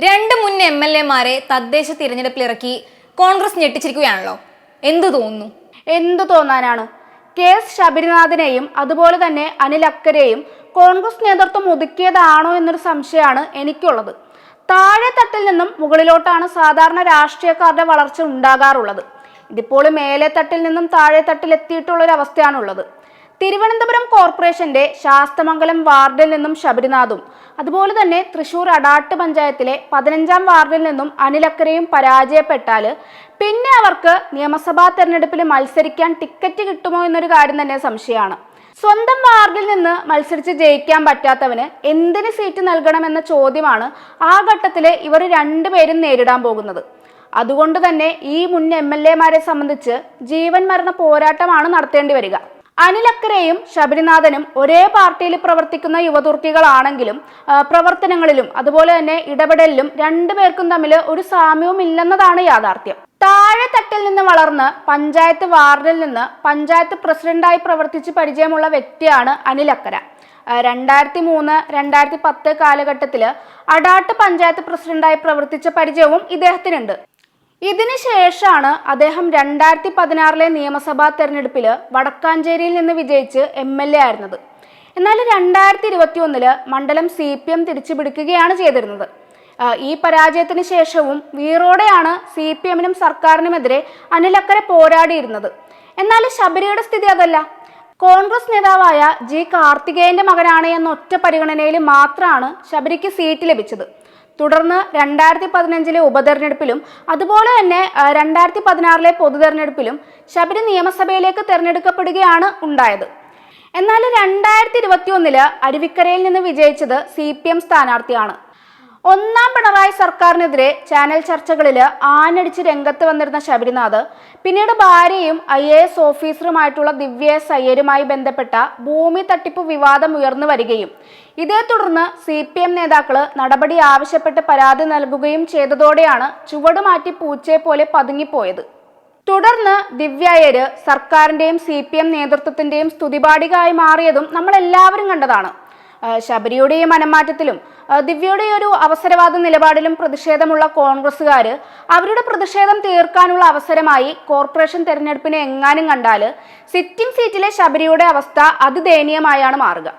രണ്ട് മുൻ MLA-മാരെ തദ്ദേശ തിരഞ്ഞെടുപ്പിലിറക്കി കോൺഗ്രസ് ഞെട്ടിച്ചിരിക്കുകയാണല്ലോ. എന്തു തോന്നുന്നു? എന്തു തോന്നാനാണ്? KS ശബരിനാഥനെയും അതുപോലെ തന്നെ അനിൽ അക്കരെയും കോൺഗ്രസ് നേതൃത്വം ഒതുക്കിയതാണോ എന്നൊരു സംശയമാണ് എനിക്കുള്ളത്. താഴെ തട്ടിൽ നിന്നും മുകളിലോട്ടാണ് സാധാരണ രാഷ്ട്രീയക്കാരുടെ വളർച്ച ഉണ്ടാകാറുള്ളത്. ഇതിപ്പോൾ മേലെ തട്ടിൽ നിന്നും താഴെ തട്ടിൽ എത്തിയിട്ടുള്ളൊരവസ്ഥയാണുള്ളത്. തിരുവനന്തപുരം കോർപ്പറേഷന്റെ ശാസ്തമംഗലം വാർഡിൽ നിന്നും ശബരിനാഥും അതുപോലെ തന്നെ തൃശൂർ അടാട്ട് പഞ്ചായത്തിലെ 15-ാം വാർഡിൽ നിന്നും അനിലക്കരയും പരാജയപ്പെട്ടാൽ പിന്നെ അവർക്ക് നിയമസഭാ തെരഞ്ഞെടുപ്പിൽ മത്സരിക്കാൻ ടിക്കറ്റ് കിട്ടുമോ എന്നൊരു കാര്യം തന്നെ സംശയമാണ്. സ്വന്തം വാർഡിൽ നിന്ന് മത്സരിച്ച് ജയിക്കാൻ പറ്റാത്തവന് എന്തിന് സീറ്റ് നൽകണമെന്ന ചോദ്യമാണ് ആ ഘട്ടത്തിൽ ഇവർ രണ്ടുപേരും നേരിടാൻ പോകുന്നത്. അതുകൊണ്ട് തന്നെ ഈ മുൻ MLA-മാരെ സംബന്ധിച്ച് ജീവൻ മരണ പോരാട്ടമാണ് നടത്തേണ്ടി വരിക. അനിലക്കരയും ശബരിനാഥനും ഒരേ പാർട്ടിയിൽ പ്രവർത്തിക്കുന്ന യുവതുർക്കികളാണെങ്കിലും പ്രവർത്തനങ്ങളിലും അതുപോലെ തന്നെ ഇടപെടലിലും രണ്ടുപേർക്കും തമ്മിൽ ഒരു സാമ്യവും ഇല്ലെന്നതാണ് യാഥാർത്ഥ്യം. താഴെ തട്ടിൽ നിന്ന് വളർന്ന് പഞ്ചായത്ത് വാർഡിൽ നിന്ന് പഞ്ചായത്ത് പ്രസിഡന്റായി പ്രവർത്തിച്ച് പരിചയമുള്ള വ്യക്തിയാണ് അനിലക്കര. 2003-2010 കാലഘട്ടത്തിൽ അടാട്ട് പഞ്ചായത്ത് പ്രസിഡന്റായി പ്രവർത്തിച്ച പരിചയവും ഇദ്ദേഹത്തിനുണ്ട്. ഇതിനു ശേഷമാണ് അദ്ദേഹം 2016 നിയമസഭാ തെരഞ്ഞെടുപ്പിൽ വടക്കാഞ്ചേരിയിൽ നിന്ന് വിജയിച്ച് MLA ആയിരുന്നത്. എന്നാൽ 2021 മണ്ഡലം CPM തിരിച്ചുപിടിക്കുകയാണ് ചെയ്തിരുന്നത്. ഈ പരാജയത്തിന് ശേഷവും വീറോടെയാണ് CPM-നും സർക്കാരിനുമെതിരെ അനിലക്കര പോരാടിയിരുന്നത്. എന്നാൽ ശബരിയുടെ സ്ഥിതി അതല്ല. കോൺഗ്രസ് നേതാവായ G കാർത്തികേയന്റെ മകനാണ് എന്ന ഒറ്റ പരിഗണനയിൽ മാത്രമാണ് ശബരിക്ക് സീറ്റ് ലഭിച്ചത്. തുടർന്ന് 2015 ഉപതെരഞ്ഞെടുപ്പിലും അതുപോലെ തന്നെ 2016 പൊതുതെരഞ്ഞെടുപ്പിലും ശബരി നിയമസഭയിലേക്ക് തെരഞ്ഞെടുക്കപ്പെടുകയാണ് ഉണ്ടായത്. എന്നാൽ 2021 അരുവിക്കരയിൽ നിന്ന് വിജയിച്ചത് CPM സ്ഥാനാർത്ഥിയാണ്. ഒന്നാം പിണറായി സർക്കാരിനെതിരെ ചാനൽ ചർച്ചകളിൽ ആഞ്ഞടിച്ച് രംഗത്ത് വന്നിരുന്ന ശബരിനാഥ് പിന്നീട് ഭാര്യയും IAS ഓഫീസറുമായിട്ടുള്ള ദിവ്യ S അയ്യരുമായി ബന്ധപ്പെട്ട ഭൂമി തട്ടിപ്പ് വിവാദം ഉയർന്നു വരികയും ഇതേ തുടർന്ന് CPM നേതാക്കൾ നടപടി ആവശ്യപ്പെട്ട് പരാതി നൽകുകയും ചെയ്തതോടെയാണ് ചുവടുമാറ്റി പൂച്ചയെ പോലെ പതുങ്ങിപ്പോയത്. തുടർന്ന് ദിവ്യ അയ്യര് സർക്കാരിന്റെയും CPM നേതൃത്വത്തിന്റെയും സ്തുതിപാഠികയായി മാറിയതും നമ്മൾ എല്ലാവരും കണ്ടതാണ്. ശബരിയുടെ ഈ മനംമാറ്റത്തിലും ദിവ്യയുടെ ഒരു അവസരവാദ നിലപാടിലും പ്രതിഷേധമുള്ള കോൺഗ്രസ്സുകാർ അവരുടെ പ്രതിഷേധം തീർക്കാനുള്ള അവസരമായി കോർപ്പറേഷൻ തെരഞ്ഞെടുപ്പിനെ എങ്ങാനും കണ്ടാൽ സിറ്റിംഗ് സീറ്റിലെ ശബരിയുടെ അവസ്ഥ അതിദയനീയമായാണ് മാറുക.